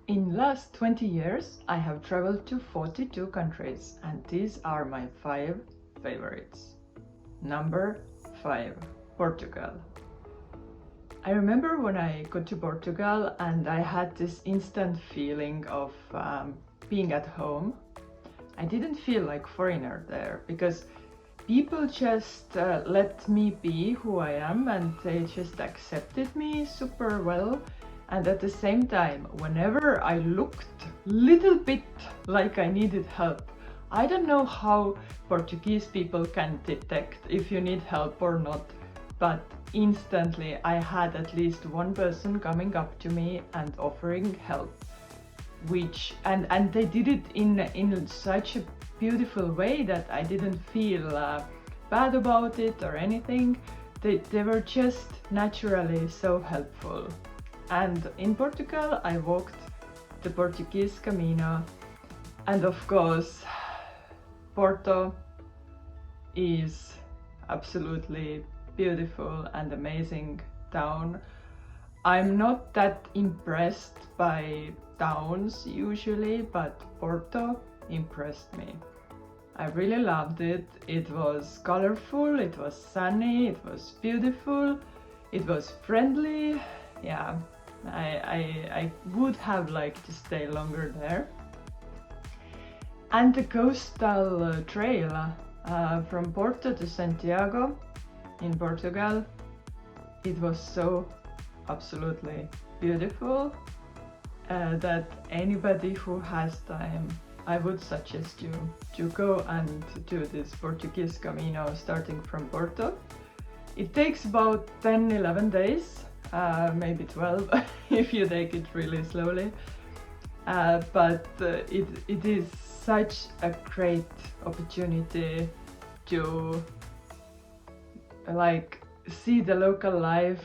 In last 20 years, I have traveled to 42 countries, and these are my 5 favorites. Number 5, Portugal. I remember when I got to Portugal and I had this instant feeling of being at home. I didn't feel like foreigner there because people just let me be who I am, and they just accepted me super well. And at the same time, whenever I looked little bit like I needed help, I don't know how Portuguese people can detect if you need help or not, but instantly I had at least one person coming up to me and offering help, which and they did it in such a beautiful way that I didn't feel bad about it or anything. They were just naturally so helpful. And in Portugal, I walked the Portuguese Camino, and of course, Porto is absolutely beautiful and amazing town. I'm not that impressed by towns usually, but Porto impressed me. I really loved it. It was colorful, it was sunny, it was beautiful, it was friendly. Yeah. I would have liked to stay longer there. And the coastal trail from Porto to Santiago in Portugal, it was so absolutely beautiful that anybody who has time, I would suggest you to go and do this Portuguese Camino starting from Porto. It takes about 10-11 days. Maybe 12 if you take it really slowly, but it is such a great opportunity to like see the local life,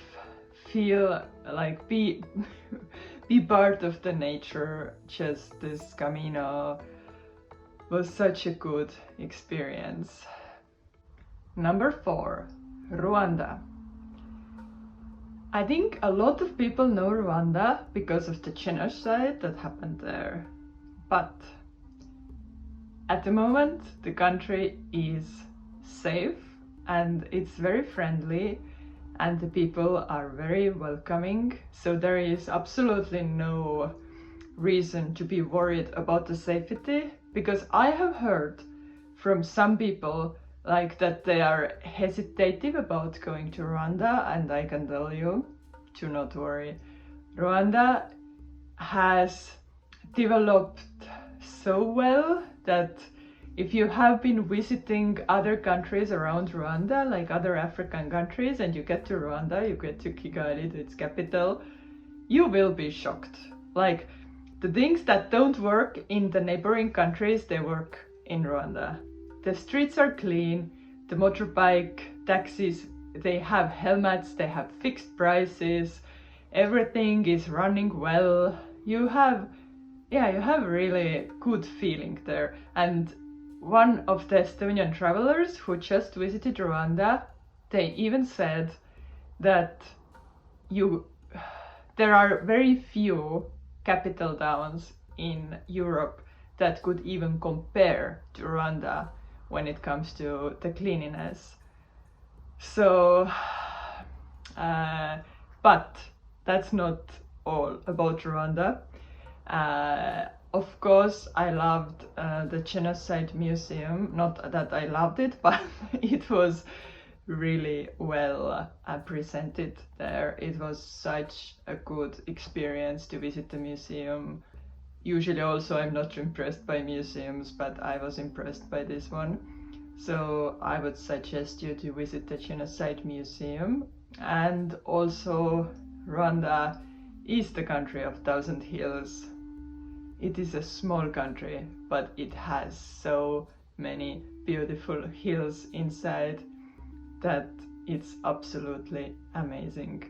feel like be part of the nature. Just this Camino was such a good experience. Number 4, Rwanda. I think a lot of people know Rwanda because of the genocide that happened there, but at the moment the country is safe and it's very friendly and the people are very welcoming, so there is absolutely no reason to be worried about the safety, because I have heard from some people like that they are hesitative about going to Rwanda, and I can tell you to not worry. Rwanda has developed so well that if you have been visiting other countries around Rwanda, like other African countries, and you get to Rwanda, you get to Kigali, its capital, you will be shocked. Like the things that don't work in the neighboring countries, they work in Rwanda. The streets are clean, the motorbike taxis, they have helmets, they have fixed prices, everything is running well. You have really good feeling there. And one of the Estonian travelers who just visited Rwanda, they even said that there are very few capital towns in Europe that could even compare to Rwanda when it comes to the cleanliness. So, but that's not all about Rwanda. Of course, I loved the Genocide Museum. Not that I loved it, but it was really well presented there. It was such a good experience to visit the museum. Usually also I'm not impressed by museums, but I was impressed by this one. So I would suggest you to visit the Genocide Museum. And also Rwanda is the country of 1,000 hills. It is a small country, but it has so many beautiful hills inside that it's absolutely amazing.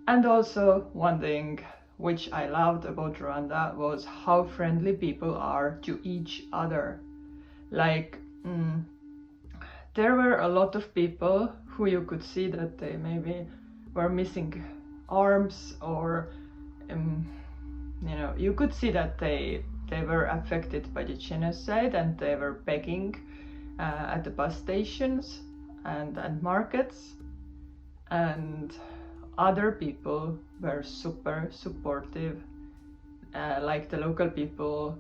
And also one thing which I loved about Rwanda was how friendly people are to each other. Like, there were a lot of people who you could see that they maybe were missing arms or you could see that they were affected by the genocide, and they were begging at the bus stations and markets, and other people were super supportive, like the local people.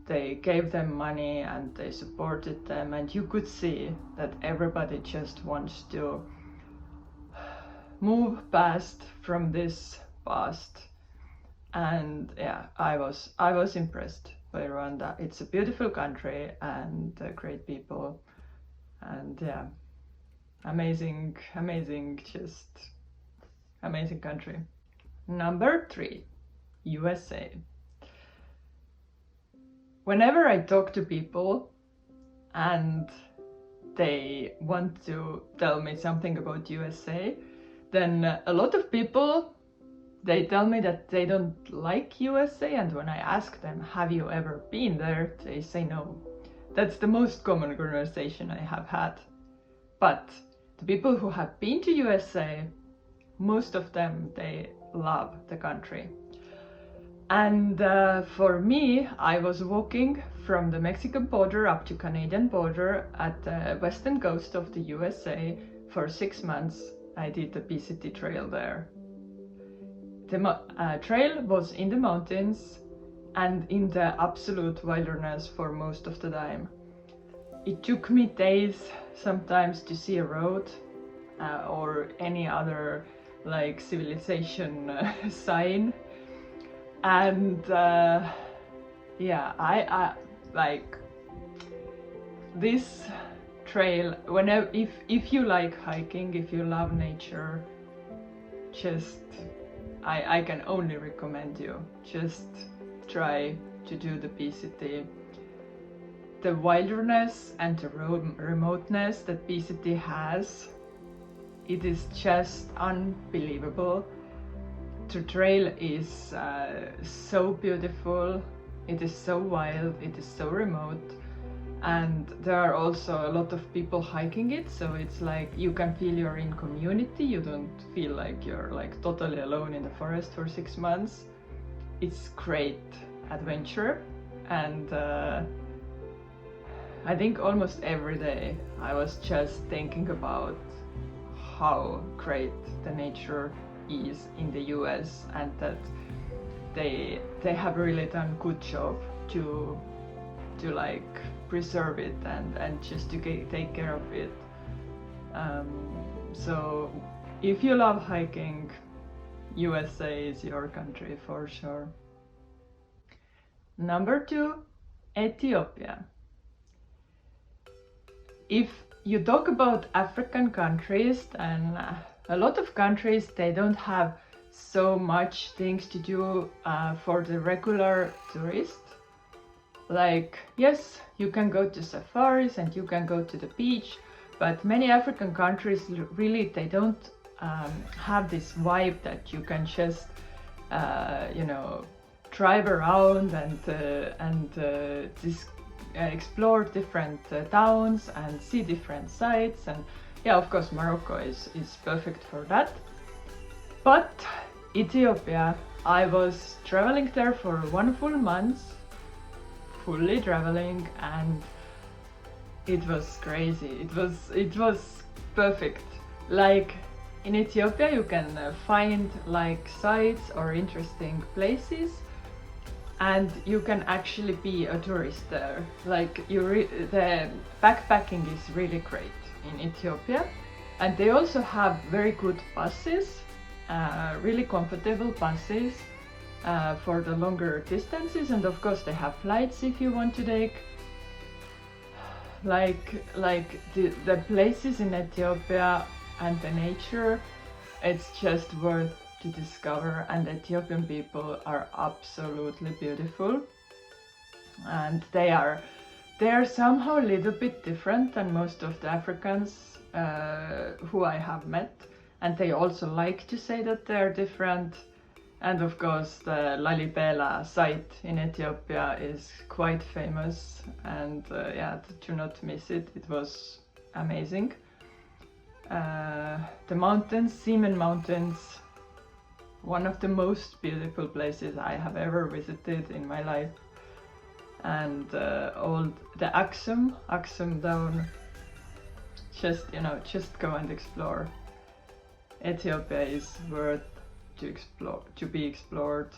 They gave them money and they supported them, and you could see that everybody just wants to move past from this past. And yeah, I was impressed by Rwanda. It's a beautiful country and great people, and yeah, amazing, just amazing country. Number 3, USA. Whenever I talk to people and they want to tell me something about USA, then a lot of people, they tell me that they don't like USA, and when I ask them, have you ever been there, they say no. That's the most common conversation I have had. But the people who have been to USA, most of them, they love the country. And for me, I was walking from the Mexican border up to Canadian border at the western coast of the USA for 6 months. I did the PCT trail there. The trail was in the mountains and in the absolute wilderness for most of the time. It took me days sometimes to see a road or any other like civilization sign. And yeah, I like this trail. Whenever, if you like hiking, if you love nature, just I can only recommend you just try to do the PCT. The wilderness and the remoteness that PCT has, it is just unbelievable. The trail is so beautiful, it is so wild, it is so remote, and there are also a lot of people hiking it, so it's like you can feel you're in community. You don't feel like you're like totally alone in the forest for 6 months. It's great adventure, and I think almost every day I was just thinking about how great the nature is in the US, and that they have really done good job to like preserve it and just to take care of it. So if you love hiking, USA is your country for sure. Number 2, Ethiopia. If you talk about African countries, then a lot of countries, they don't have so much things to do for the regular tourist. Like, yes, you can go to safaris and you can go to the beach, but many African countries really, they don't have this vibe that you can just drive around and explore different towns and see different sites. And yeah, of course, Morocco is perfect for that. But Ethiopia, I was traveling there for 1 full month, fully traveling, and it was crazy. It was perfect. Like in Ethiopia, you can find like sites or interesting places, and you can actually be a tourist there. Like the backpacking is really great in Ethiopia, and they also have very good buses, really comfortable buses for the longer distances, and of course they have flights if you want to take. Like the places in Ethiopia and the nature, it's just worth to discover, and Ethiopian people are absolutely beautiful, and they are somehow a little bit different than most of the Africans who I have met, and they also like to say that they're different. And of course the Lalibela site in Ethiopia is quite famous, and yeah, do not miss it. It was amazing. The mountains, Seaman Mountains, one of the most beautiful places I have ever visited in my life. And all the Axum down, just, you know, just go and explore. Ethiopia is worth to be explored.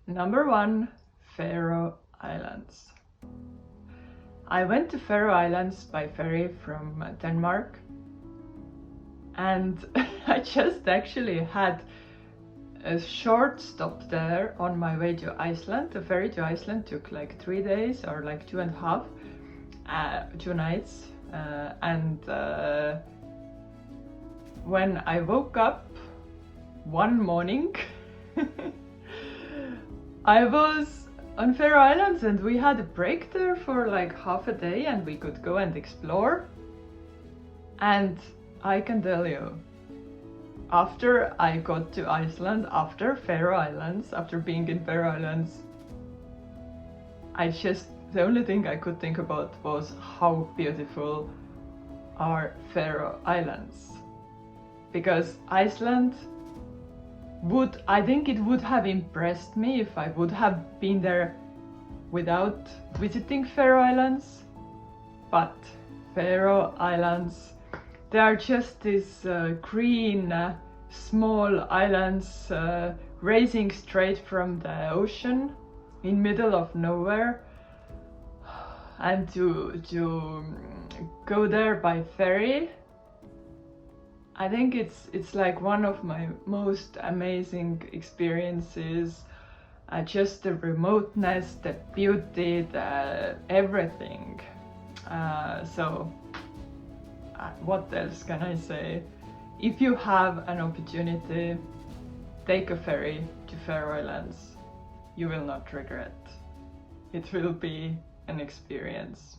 Number 1, Faroe Islands. I went to Faroe Islands by ferry from Denmark, and I just actually had a short stop there on my way to Iceland. The ferry to Iceland took like 3 days or like 2.5, 2 nights, and when I woke up one morning I was on Faroe Islands, and we had a break there for like half a day, and we could go and explore. And I can tell you, after I got to Iceland, after Faroe Islands, after being in Faroe Islands, the only thing I could think about was how beautiful are Faroe Islands. Because Iceland I think it would have impressed me if I would have been there without visiting Faroe Islands. But Faroe Islands, they are just these green, small islands rising straight from the ocean in middle of nowhere. And to go there by ferry, I think it's like one of my most amazing experiences. Just the remoteness, the beauty, the everything. So what else can I say? If you have an opportunity, take a ferry to Faroe Islands. You will not regret. It will be an experience.